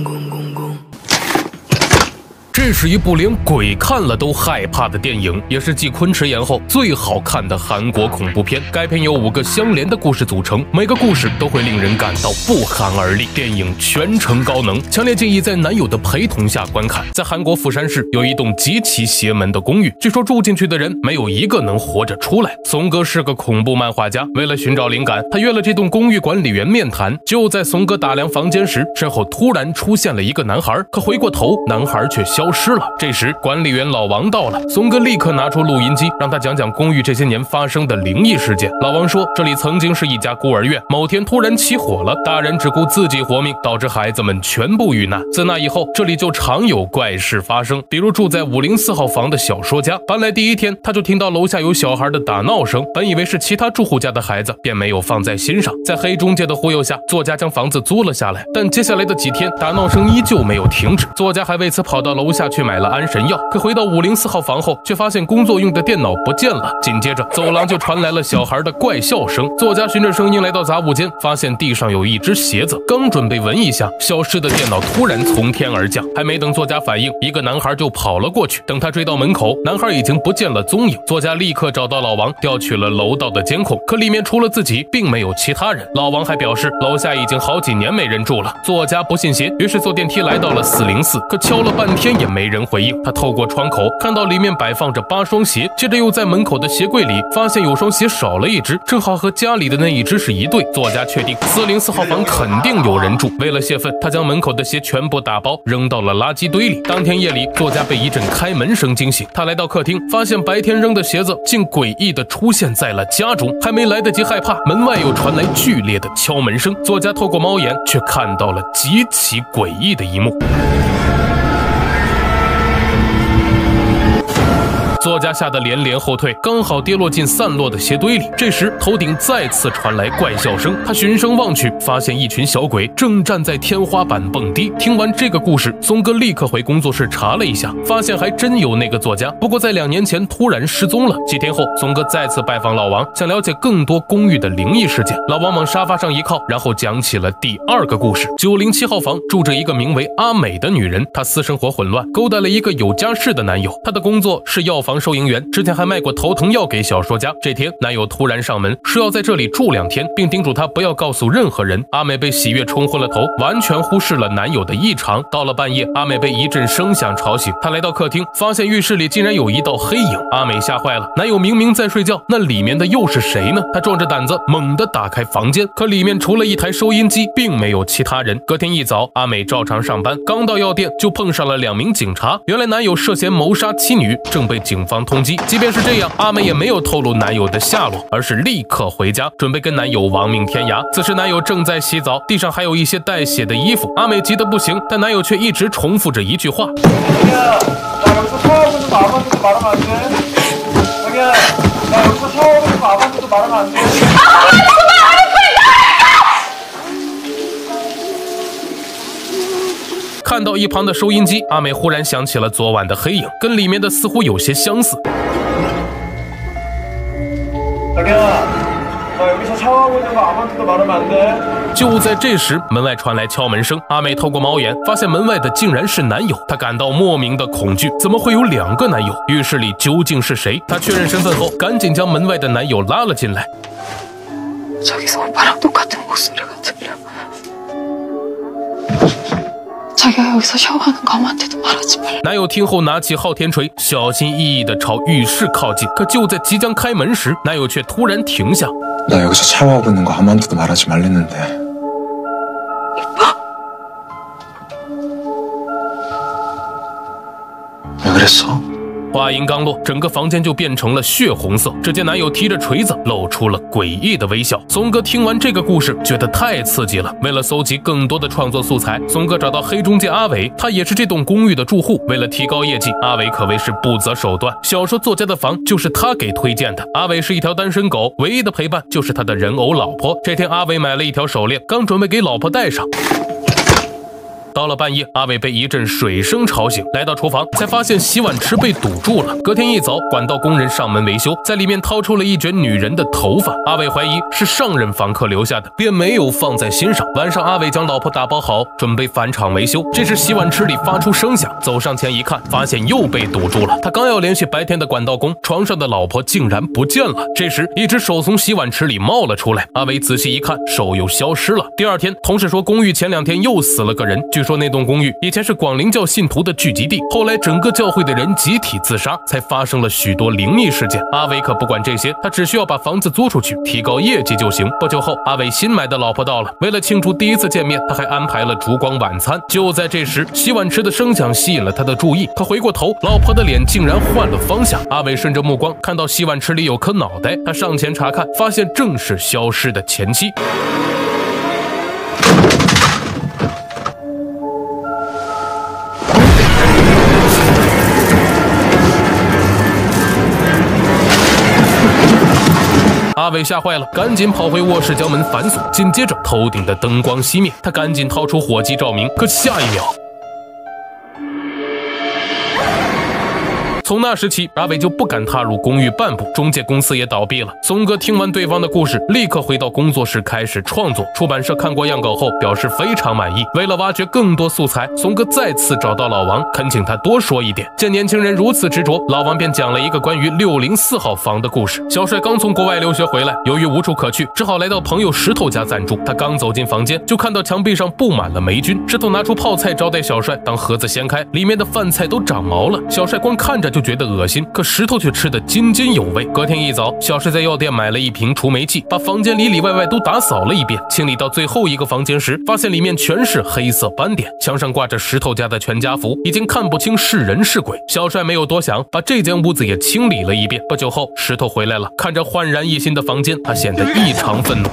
公公公。这是一部连鬼看了都害怕的电影，也是继昆池岩后最好看的韩国恐怖片。该片由5个相连的故事组成，每个故事都会令人感到不寒而栗。电影全程高能，强烈建议在男友的陪同下观看。在韩国釜山市有一栋极其邪门的公寓，据说住进去的人没有一个能活着出来。松哥是个恐怖漫画家，为了寻找灵感，他约了这栋公寓管理员面谈。就在松哥打量房间时，身后突然出现了一个男孩，可回过头，男孩却消失了。这时管理员老王到了，松哥立刻拿出录音机，让他讲讲公寓这些年发生的灵异事件。老王说，这里曾经是一家孤儿院，某天突然起火了，大人只顾自己活命，导致孩子们全部遇难。自那以后，这里就常有怪事发生，比如住在504号房的小说家，搬来第1天，他就听到楼下有小孩的打闹声，本以为是其他住户家的孩子，便没有放在心上。在黑中介的忽悠下，作家将房子租了下来，但接下来的几天，打闹声依旧没有停止。作家还为此跑到楼下去买了安神药，可回到504号房后，却发现工作用的电脑不见了。紧接着，走廊就传来了小孩的怪笑声。作家循着声音来到杂物间，发现地上有一只鞋子，刚准备闻一下，消失的电脑突然从天而降。还没等作家反应，一个男孩就跑了过去。等他追到门口，男孩已经不见了踪影。作家立刻找到老王，调取了楼道的监控，可里面除了自己，并没有其他人。老王还表示，楼下已经好几年没人住了。作家不信邪，于是坐电梯来到了404，可敲了半天也没人回应。他透过窗口看到里面摆放着8双鞋，接着又在门口的鞋柜里发现有双鞋少了一只，正好和家里的那一只是一对。作家确定404号房肯定有人住，为了泄愤，他将门口的鞋全部打包扔到了垃圾堆里。当天夜里，作家被一阵开门声惊醒，他来到客厅，发现白天扔的鞋子竟诡异地出现在了家中。还没来得及害怕，门外又传来剧烈的敲门声。作家透过猫眼却看到了极其诡异的一幕。作家吓得连连后退，刚好跌落进散落的鞋堆里。这时头顶再次传来怪笑声，他循声望去，发现一群小鬼正站在天花板蹦迪。听完这个故事，松哥立刻回工作室查了一下，发现还真有那个作家，不过在2年前突然失踪了。几天后，松哥再次拜访老王，想了解更多公寓的灵异事件。老王往沙发上一靠，然后讲起了第2个故事。907号房住着一个名为阿美的女人，她私生活混乱，勾搭了一个有家室的男友。她的工作是药房收银员，之前还卖过头疼药给小说家。这天，男友突然上门，说要在这里住2天，并叮嘱她不要告诉任何人。阿美被喜悦冲昏了头，完全忽视了男友的异常。到了半夜，阿美被一阵声响吵醒，她来到客厅，发现浴室里竟然有一道黑影。阿美吓坏了，男友明明在睡觉，那里面的又是谁呢？她壮着胆子猛地打开房间，可里面除了一台收音机，并没有其他人。隔天一早，阿美照常上班，刚到药店就碰上了2名警察。原来男友涉嫌谋杀妻女，正被警方通缉。即便是这样，阿美也没有透露男友的下落，而是立刻回家，准备跟男友亡命天涯。此时男友正在洗澡，地上还有一些带血的衣服。阿美急得不行，但男友却一直重复着一句话：看到一旁的收音机，阿美忽然想起了昨晚的黑影，跟里面的似乎有些相似。就在这时，门外传来敲门声。阿美透过猫眼发现门外的竟然是男友，她感到莫名的恐惧，怎么会有2个男友？浴室里究竟是谁？她确认身份后，赶紧将门外的男友拉了进来。男友听后拿起昊天锤，小心翼翼地朝浴室靠近。可就在即将开门时，男友却突然停下。나 여기서 샤워하고 있는 거 아무한테도 말하지 말랬는데. 왜 그랬어? 话音刚落，整个房间就变成了血红色。只见男友提着锤子，露出了诡异的微笑。松哥听完这个故事，觉得太刺激了。为了搜集更多的创作素材，松哥找到黑中介阿伟，他也是这栋公寓的住户。为了提高业绩，阿伟可谓是不择手段。小说作家的房就是他给推荐的。阿伟是一条单身狗，唯一的陪伴就是他的人偶老婆。这天，阿伟买了一条手链，刚准备给老婆戴上，到了半夜，阿伟被一阵水声吵醒，来到厨房才发现洗碗池被堵住了。隔天一早，管道工人上门维修，在里面掏出了一卷女人的头发。阿伟怀疑是上任房客留下的，便没有放在心上。晚上，阿伟将老婆打包好，准备返厂维修。这时洗碗池里发出声响，走上前一看，发现又被堵住了。他刚要联系白天的管道工，床上的老婆竟然不见了。这时一只手从洗碗池里冒了出来，阿伟仔细一看，手又消失了。第二天，同事说公寓前2天又死了个人，据说那栋公寓以前是广灵教信徒的聚集地，后来整个教会的人集体自杀，才发生了许多灵异事件。阿伟可不管这些，他只需要把房子租出去，提高业绩就行。不久后，阿伟新买的老婆到了，为了庆祝第一次见面，他还安排了烛光晚餐。就在这时，洗碗池的声响吸引了他的注意，他回过头，老婆的脸竟然换了方向。阿伟顺着目光看到洗碗池里有颗脑袋，他上前查看，发现正是消失的前妻。阿伟吓坏了，赶紧跑回卧室将门反锁。紧接着，头顶的灯光熄灭，他赶紧掏出火机照明，可下一秒，从那时起，阿伟就不敢踏入公寓半步，中介公司也倒闭了。松哥听完对方的故事，立刻回到工作室开始创作。出版社看过样稿后，表示非常满意。为了挖掘更多素材，松哥再次找到老王，恳请他多说一点。见年轻人如此执着，老王便讲了一个关于604号房的故事。小帅刚从国外留学回来，由于无处可去，只好来到朋友石头家暂住。他刚走进房间，就看到墙壁上布满了霉菌。石头拿出泡菜招待小帅，当盒子掀开，里面的饭菜都长毛了。小帅光看着就觉得恶心，可石头却吃得津津有味。隔天一早，小帅在药店买了一瓶除霉剂，把房间里里外外都打扫了一遍。清理到最后一个房间时，发现里面全是黑色斑点，墙上挂着石头家的全家福，已经看不清是人是鬼。小帅没有多想，把这间屋子也清理了一遍。不久后，石头回来了，看着焕然一新的房间，他显得异常愤怒。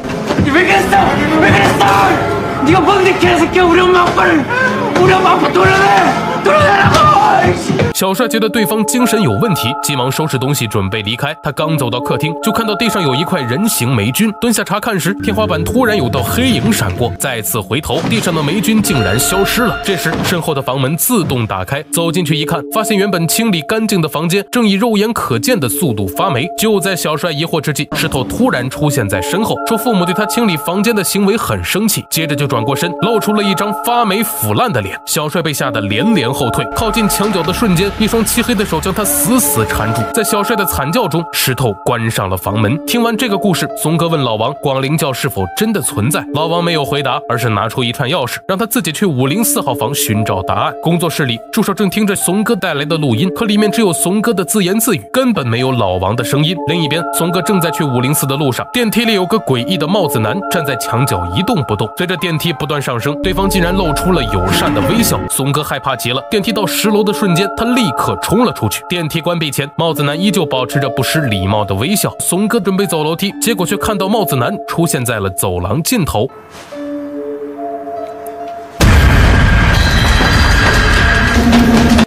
小帅觉得对方精神有问题，急忙收拾东西准备离开。他刚走到客厅，就看到地上有一块人形霉菌。蹲下查看时，天花板突然有道黑影闪过，再次回头，地上的霉菌竟然消失了。这时，身后的房门自动打开，走进去一看，发现原本清理干净的房间正以肉眼可见的速度发霉。就在小帅疑惑之际，石头突然出现在身后，说父母对他清理房间的行为很生气，接着就转过身，露出了一张发霉腐烂的脸。小帅被吓得连连后退，靠近墙角的瞬间，一双漆黑的手将他死死缠住。在小帅的惨叫中，石头关上了房门。听完这个故事，松哥问老王广灵教是否真的存在。老王没有回答，而是拿出一串钥匙，让他自己去504号房寻找答案。工作室里，助手正听着松哥带来的录音，可里面只有松哥的自言自语，根本没有老王的声音。另一边，松哥正在去504的路上，电梯里有个诡异的帽子男站在墙角一动不动。随着电梯不断上升，对方竟然露出了友善的微笑。松哥害怕极了，电梯到10楼的瞬间，他立刻冲了出去。电梯关闭前，帽子男依旧保持着不失礼貌的微笑。松哥准备走楼梯，结果却看到帽子男出现在了走廊尽头。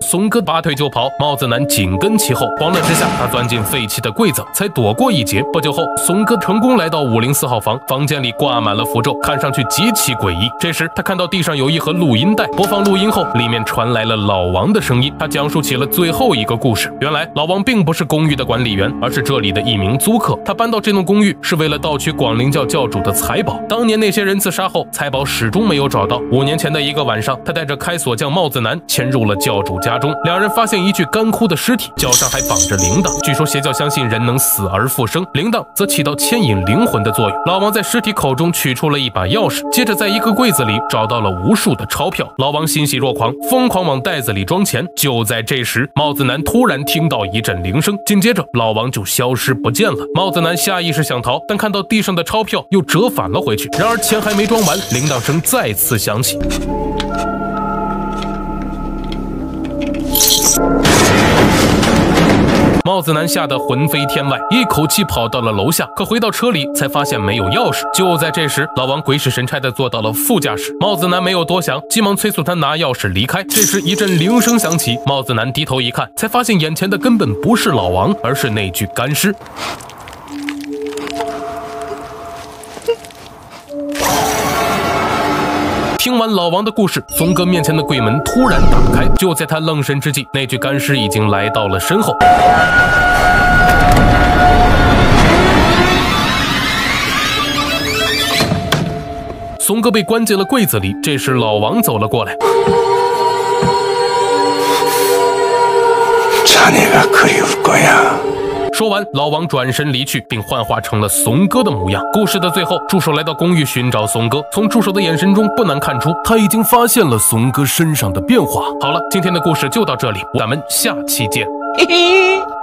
松哥拔腿就跑，帽子男紧跟其后。慌乱之下，他钻进废弃的柜子，才躲过一劫。不久后，松哥成功来到504号房，房间里挂满了符咒，看上去极其诡异。这时，他看到地上有一盒录音带，播放录音后，里面传来了老王的声音。他讲述起了最后一个故事。原来，老王并不是公寓的管理员，而是这里的一名租客。他搬到这栋公寓是为了盗取广灵教教主的财宝。当年那些人自杀后，财宝始终没有找到。5年前的一个晚上，他带着开锁匠帽子男潜入了教主家中，两人发现一具干枯的尸体，脚上还绑着铃铛。据说邪教相信人能死而复生，铃铛则起到牵引灵魂的作用。老王在尸体口中取出了一把钥匙，接着在一个柜子里找到了无数的钞票。老王欣喜若狂，疯狂往袋子里装钱。就在这时，帽子男突然听到一阵铃声，紧接着老王就消失不见了。帽子男下意识想逃，但看到地上的钞票又折返了回去。然而钱还没装完，铃铛声再次响起。帽子男吓得魂飞天外，一口气跑到了楼下，可回到车里才发现没有钥匙。就在这时，老王鬼使神差地坐到了副驾驶。帽子男没有多想，急忙催促他拿钥匙离开。这时一阵铃声响起，帽子男低头一看，才发现眼前的根本不是老王，而是那具干尸。听完老王的故事，松哥面前的柜门突然打开，就在他愣神之际，那具干尸已经来到了身后。松哥被关进了柜子里，这时老王走了过来。 자네가 그리울 거야。 说完，老王转身离去，并幻化成了怂哥的模样。故事的最后，助手来到公寓寻找怂哥，从助手的眼神中不难看出，他已经发现了怂哥身上的变化。好了，今天的故事就到这里，咱们下期见。嘿嘿。